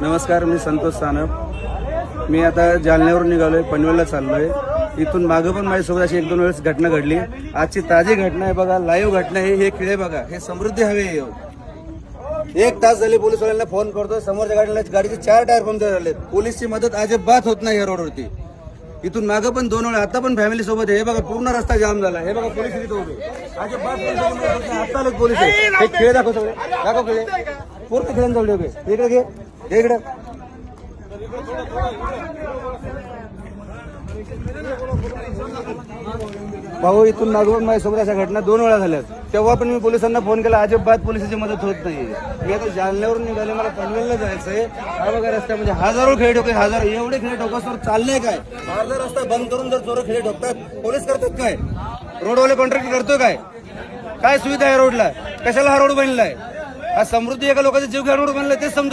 नमस्कार, मी संतोष सानप. मी आता जालन्यावरून निघालोय, पनवेलला चाललोय. इथून मागं पण माझ्यासोबत अशी 1-2 वेळेस घटना घडली. आजची ताजी घटना आहे बघा, लाईव्ह घटना आहे. हे खिळे बघा, हे समृद्धी हवे. 1 तास झाले पोलिसवाल्यांना फोन करतोय. समोरच्या गाडीचे 4 टायर पंक्चर झालेत. पोलीसची मदत अजिबात होत नाही या रोडवरती. इथून मागं पण 2 वेळा, आता पण फॅमिली सोबत आहे. हे बघा, पूर्ण रस्ता जाम झाला. हे बघा, पोलीस इथे उभे. अजिबात आता आलेत पोलीस. हे खिळे दाखव, सगळे दाखव खिळे. पूर्ण खिळ्यांचा व्हिडिओ घे. इकडे घे, इकडे. भाऊ, इथून मागून माझ्यासोबत अशा घटना 2 वेळा झाल्यात. तेव्हा पण मी पोलिसांना फोन केला, अजिबात पोलिसांची मदत होत नाही. मी आता जालन्यावरून निघाले, मला पनवेलला जायचंय. हा बघा रस्ता, म्हणजे हजारो खेळे ठोके, एवढे खेळे ठोकासवर चालले काय? अर्धा रस्ता बंद करून जर चोर खेळे ठोकतात, पोलीस करतात काय? रोडवाले कॉन्ट्रॅक्ट करतोय काय? काय सुविधा आहे रोडला? कशाला हा रोड बनलाय? हा समृद्धी एका लोकांचा जीव घ्या रोड बनलाय, तेच समजा.